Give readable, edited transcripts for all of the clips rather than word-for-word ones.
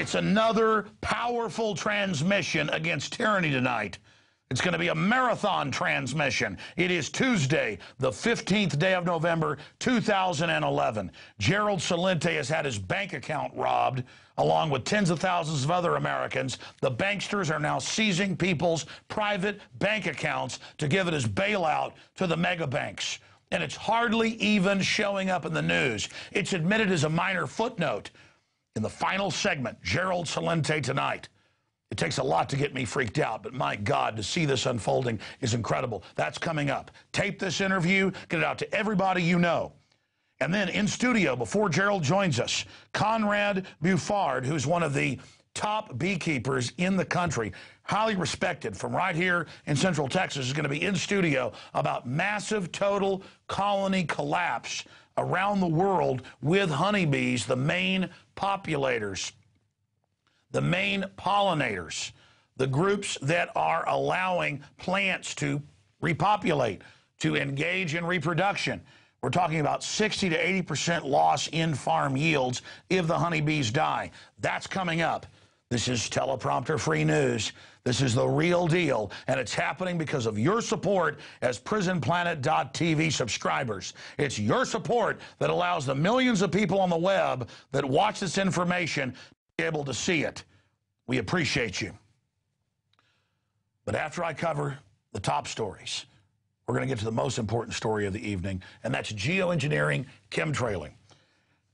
It's another powerful transmission against tyranny tonight. It's going to be a marathon transmission. It is Tuesday, the 15th day of November, 2011. Gerald Celente has had his bank account robbed, along with tens of thousands of other Americans. The banksters are now seizing people's private bank accounts to give it as bailout to the mega banks. And it's hardly even showing up in the news. It's admitted as a minor footnote. In the final segment, Gerald Celente tonight. It takes a lot to get me freaked out, but my God, to see this unfolding is incredible. That's coming up. Tape this interview, get it out to everybody you know. And then in studio, before Gerald joins us, Conrad Buffard, who's one of the top beekeepers in the country, highly respected from right here in Central Texas, is going to be in studio about massive total colony collapse around the world with honeybees, the main populators. The main pollinators, the groups that are allowing plants to repopulate, to engage in reproduction. We're talking about 60 to 80% loss in farm yields if the honeybees die. That's coming up. This is teleprompter-free news. This is the real deal, and it's happening because of your support as PrisonPlanet.tv subscribers. It's your support that allows the millions of people on the web that watch this information be able to see it. We appreciate you. But after I cover the top stories, we're going to get to the most important story of the evening, and that's geoengineering chemtrailing.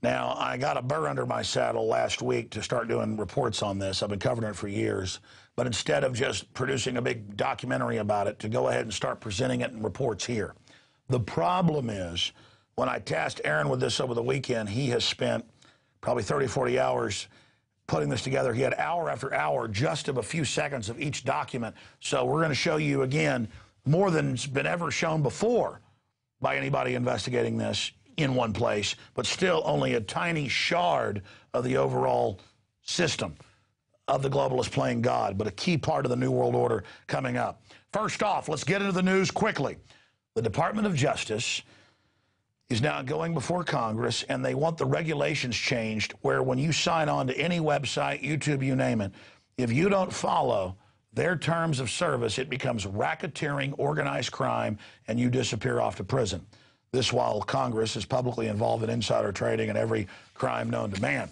Now, I got a burr under my saddle last week to start doing reports on this. I've been covering it for years. But instead of just producing a big documentary about it, to go ahead and start presenting it in reports here. The problem is, when I tasked Aaron with this over the weekend, he has spent probably 30, 40 hours putting this together. He had hour after hour just of a few seconds of each document. So we're going to show you, again, more than's been ever shown before by anybody investigating this in one place, but still only a tiny shard of the overall system of the globalist playing God, but a key part of the New World Order coming up. First off, let's get into the news quickly. The Department of Justice is now going before Congress, and they want the regulations changed where when you sign on to any website, YouTube, you name it, if you don't follow their terms of service, it becomes racketeering, organized crime, and you disappear off to prison. This while Congress is publicly involved in insider trading and every crime known to man.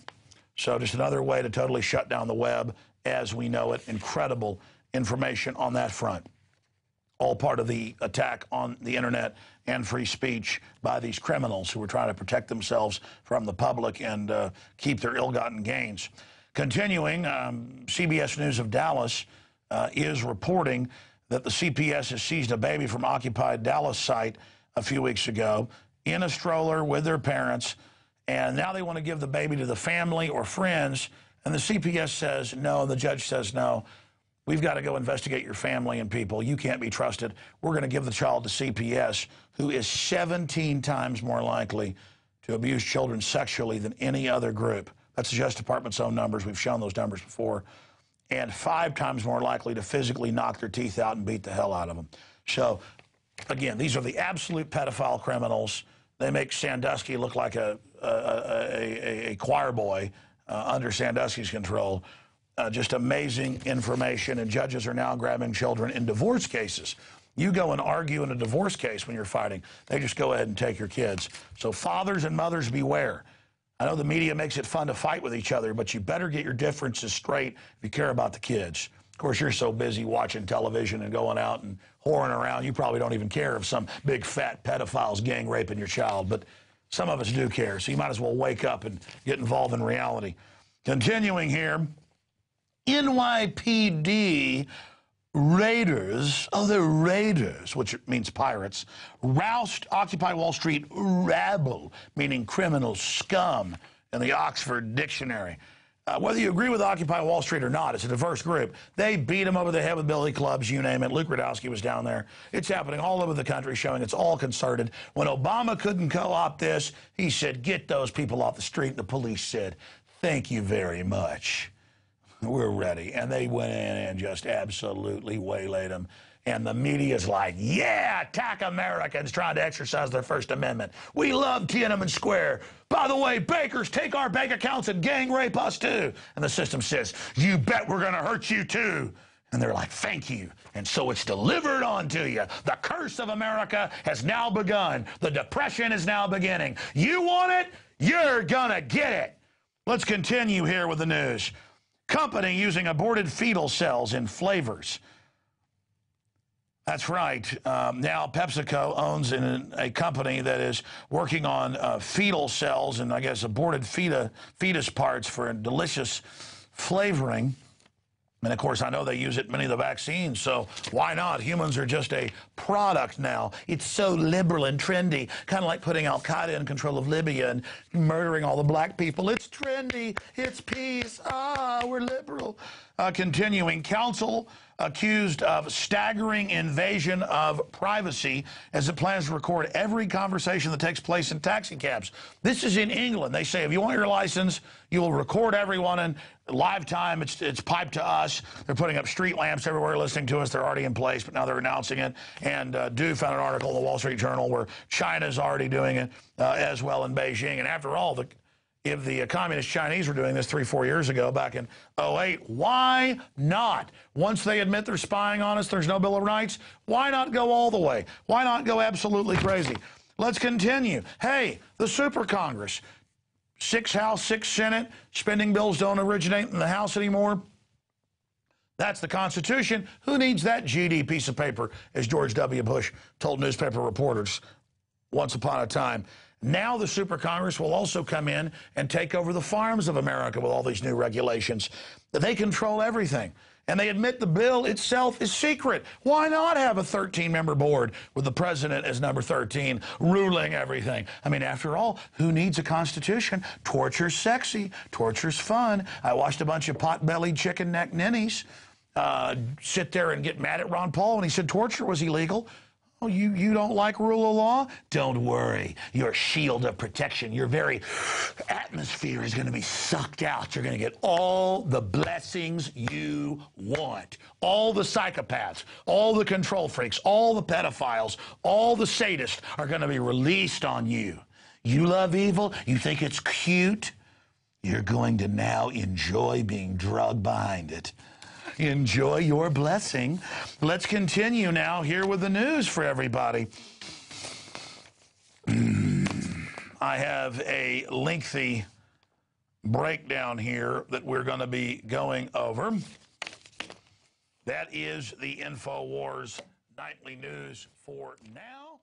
So just another way to totally shut down the web as we know it. Incredible information on that front. All part of the attack on the internet and free speech by these criminals who are trying to protect themselves from the public and keep their ill-gotten gains. Continuing, CBS News of Dallas is reporting that the CPS has seized a baby from occupied Dallas site a few weeks ago in a stroller with their parents, and now they want to give the baby to the family or friends, and the CPS says no, the judge says no. We've got to go investigate your family and people. You can't be trusted. We're going to give the child to CPS, who is 17 times more likely to abuse children sexually than any other group. That's the Justice Department's own numbers. We've shown those numbers before. And 5 times more likely to physically knock their teeth out and beat the hell out of them. So, again, these are the absolute pedophile criminals. They make Sandusky look like a choir boy under Sandusky's control. Just amazing information, and judges are now grabbing children in divorce cases. You go and argue in a divorce case when you're fighting. They just go ahead and take your kids. So fathers and mothers, beware. I know the media makes it fun to fight with each other, but you better get your differences straight if you care about the kids. Of course, you're so busy watching television and going out and whoring around, you probably don't even care if some big fat pedophile's gang raping your child, but some of us do care, so you might as well wake up and get involved in reality. Continuing here, NYPD raiders, they're raiders, which means pirates, roused Occupy Wall Street rabble, meaning criminal scum in the Oxford Dictionary. Whether you agree with Occupy Wall Street or not, it's a diverse group. They beat them over the head with billy clubs, you name it. Luke Radowski was down there. It's happening all over the country, showing it's all concerted. When Obama couldn't co-opt this, he said, get those people off the street. The police said, thank you very much. We're ready. And they went in and just absolutely waylaid them. And the media's like, yeah, attack Americans trying to exercise their First Amendment. We love Tiananmen Square. By the way, bakers, take our bank accounts and gang rape us too. And the system says, you bet we're going to hurt you too. And they're like, thank you. And so it's delivered onto you. The curse of America has now begun. The depression is now beginning. You want it? You're going to get it. Let's continue here with the news. Company using aborted fetal cells in flavors. That's right. Now PepsiCo owns a company that is working on fetal cells and I guess aborted fetus parts for delicious flavoring. And, of course, I know they use it in many of the vaccines, so why not? Humans are just a product now. It's so liberal and trendy, kind of like putting al-Qaeda in control of Libya and murdering all the black people. It's trendy. It's peace. We're liberal. Continuing, counsel accused of staggering invasion of privacy as it plans to record every conversation that takes place in taxi cabs. This is in England. They say if you want your license, you will record everyone in live time. It's piped to us. They're putting up street lamps everywhere listening to us. They're already in place, but now they're announcing it. And Dew found an article in the Wall Street Journal where China's already doing it as well in Beijing. And after all, if the communist Chinese were doing this 3-4 years ago, back in 2008, why not? Once they admit they're spying on us, there's no Bill of Rights, why not go all the way? Why not go absolutely crazy? Let's continue. Hey, the Super Congress, 6 House, 6 Senate, spending bills don't originate in the House anymore. That's the Constitution. Who needs that GD piece of paper, as George W. Bush told newspaper reporters once upon a time. Now the Super Congress will also come in and take over the farms of America with all these new regulations. They control everything. And they admit the bill itself is secret. Why not have a 13-member board with the president as number 13 ruling everything? I mean, after all, who needs a constitution? Torture's sexy. Torture's fun. I watched a bunch of pot-bellied chicken neck ninnies sit there and get mad at Ron Paul when he said torture was illegal. Oh, you don't like rule of law? Don't worry. Your shield of protection, your very atmosphere is going to be sucked out. You're going to get all the blessings you want. All the psychopaths, all the control freaks, all the pedophiles, all the sadists are going to be released on you. You love evil? You think it's cute? You're going to now enjoy being drugged behind it. Enjoy your blessing. Let's continue now here with the news for everybody. I have a lengthy breakdown here that we're going to be going over. That is the InfoWars nightly news for now.